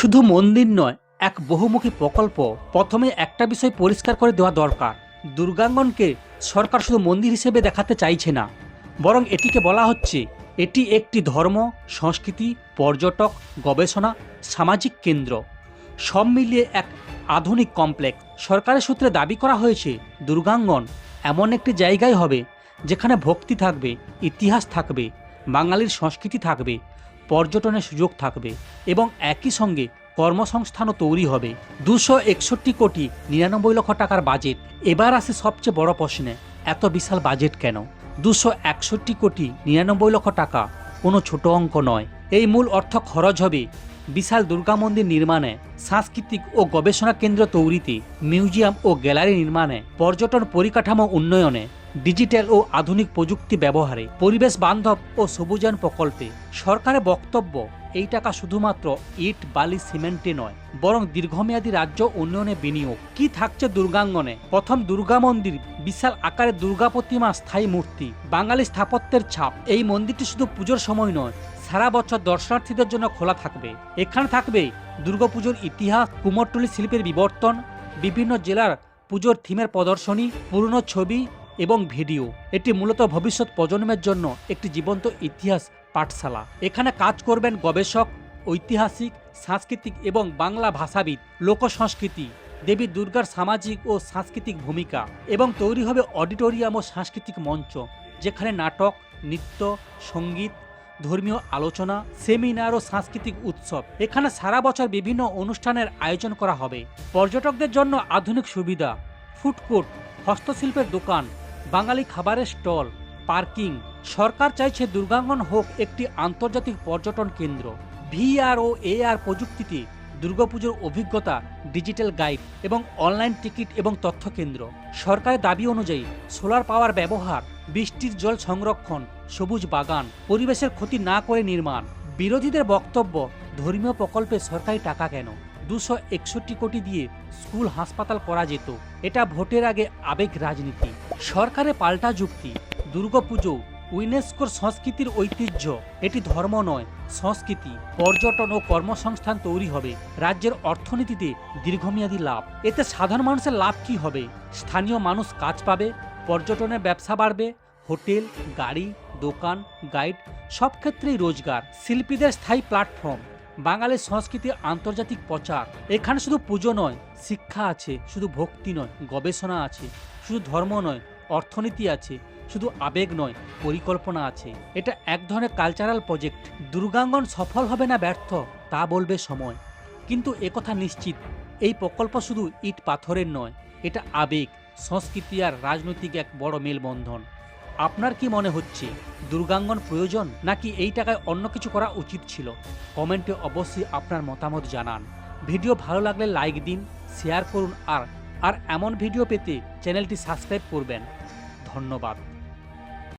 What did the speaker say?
শুধু মন্দির নয়, এক বহুমুখী প্রকল্প। প্রথমে একটা বিষয় পরিষ্কার করে দেওয়া দরকার, দুর্গাঙ্গনকে সরকার শুধু মন্দির হিসেবে দেখাতে চাইছে না, বরং এটিকে বলা হচ্ছে এটি একটি ধর্ম, সংস্কৃতি, পর্যটক, গবেষণা, সামাজিক কেন্দ্র, সব মিলিয়ে এক আধুনিক কমপ্লেক্স। সরকারের সূত্রে দাবি করা হয়েছে দুর্গাঙ্গন এমন একটি জায়গায় হবে যেখানে ভক্তি থাকবে, ইতিহাস থাকবে, বাঙালির সংস্কৃতি থাকবে, পর্যটনের সুযোগ থাকবে এবং একই সঙ্গে কর্মসংস্থানও তৈরি হবে। 261,99,00,000 টাকার বাজেট। এবার আসে সবচেয়ে বড় প্রশ্নে, এত বিশাল বাজেট কেন? 261,99,00,000 টাকা কোনো ছোট অঙ্ক নয়। এই মূল অর্থ খরচ হবে বিশাল দুর্গা মন্দির নির্মাণে, সাংস্কৃতিক ও গবেষণা কেন্দ্র তৈরিতে, মিউজিয়াম ও গ্যালারি নির্মাণে, পর্যটন পরিকাঠামো উন্নয়নে, ডিজিটাল ও আধুনিক প্রযুক্তি ব্যবহারে, পরিবেশ বান্ধব ও সবুজায়ন প্রকল্পে। সরকারের বক্তব্য, এই টাকা শুধুমাত্র ইট, বালি, সিমেন্টে নয়, বরং দীর্ঘমেয়াদী রাজ্য উন্নয়নে বিনিয়োগ। কি থাকছে দুর্গাঙ্গনে? প্রথম, দুর্গা মন্দির, বিশাল আকারের দুর্গা প্রতিমা, স্থায়ী মূর্তি, বাঙালি স্থাপত্যের ছাপ। এই মন্দিরটি শুধু পুজোর সময় নয়, সারা বছর দর্শনার্থীদের জন্য খোলা থাকবে। এখানে থাকবে দুর্গাপুজোর ইতিহাস, কুমোরটুলি শিল্পের বিবর্তন, বিভিন্ন জেলার পুজোর থিমের প্রদর্শনী, পুরনো ছবি এবং ভিডিও। এটি মূলত ভবিষ্যৎ প্রজন্মের জন্য একটি জীবন্ত ইতিহাস পাঠশালা। এখানে কাজ করবেন গবেষক, ঐতিহাসিক, সাংস্কৃতিক এবং বাংলা ভাষাবিদ, লোকসংস্কৃতি, দেবী দুর্গার সামাজিক ও সাংস্কৃতিক ভূমিকা, এবং তৈরি হবে অডিটোরিয়াম ও সাংস্কৃতিক মঞ্চ, যেখানে নাটক, নৃত্য, সঙ্গীত, ধর্মীয় আলোচনা, সেমিনার ও সাংস্কৃতিক উৎসব। এখানে সারা বছর বিভিন্ন অনুষ্ঠানের আয়োজন করা হবে। পর্যটকদের জন্য আধুনিক সুবিধা, ফুড কোর্ট, হস্তশিল্পের দোকান, বাঙালি খাবারের স্টল, পার্কিং। সরকার চাইছে দুর্গাঙ্গন হোক একটি আন্তর্জাতিক পর্যটন কেন্দ্র। ভিআর ও এআর প্রযুক্তিতে দুর্গাপুজোর অভিজ্ঞতা, ডিজিটাল গাইড এবং অনলাইন টিকিট এবং তথ্য কেন্দ্র। সরকারের দাবি অনুযায়ী সোলার পাওয়ার ব্যবহার, বৃষ্টির জল সংরক্ষণ, সবুজ বাগান, পরিবেশের ক্ষতি না করে নির্মাণ। বিরোধীদের বক্তব্য, ধর্মীয় প্রকল্পে সরকারি টাকা কেন? 261 কোটি দিয়ে স্কুল, হাসপাতাল করা যেত। এটা ভোটের আগে আবেগ রাজনীতি। সরকারের পাল্টা যুক্তি, দুর্গাপুজো ইউনেস্কোর সংস্কৃতির ঐতিহ্য, এটি ধর্ম নয়, সংস্কৃতি। পর্যটন ও কর্মসংস্থান তৈরি হবে, রাজ্যের অর্থনীতিতে দীর্ঘমেয়াদী লাভ। এতে সাধারণ মানুষের লাভ কি হবে? স্থানীয় মানুষ কাজ পাবে, পর্যটনের ব্যবসা বাড়বে, হোটেল, গাড়ি, দোকান, গাইড, সব ক্ষেত্রেই রোজগার। শিল্পীদের স্থায়ী প্ল্যাটফর্ম, বাঙালির সংস্কৃতির আন্তর্জাতিক প্রচার। এখানে শুধু পুজো নয়, শিক্ষা আছে, শুধু ভক্তি নয়, গবেষণা আছে, শুধু ধর্ম নয়, অর্থনীতি আছে, শুধু আবেগ নয়, পরিকল্পনা আছে। এটা এক ধরনের কালচারাল প্রজেক্ট। দুর্গাঙ্গন সফল হবে না ব্যর্থ, তা বলবে সময়। কিন্তু একথা নিশ্চিত, এই প্রকল্প শুধু ইট পাথরের নয়, এটা আবেগ, সংস্কৃতি আর রাজনৈতিক এক বড় মেলবন্ধন। আপনার কি মনে হচ্ছে, দুর্গাঙ্গন প্রয়োজন, নাকি এই টাকায় অন্য কিছু করা উচিত ছিল? কমেন্টে অবশ্যই আপনার মতামত জানান। ভিডিও ভালো লাগলে লাইক দিন, শেয়ার করুন আর এমন ভিডিও পেতে চ্যানেলটি সাবস্ক্রাইব করবেন। ধন্যবাদ।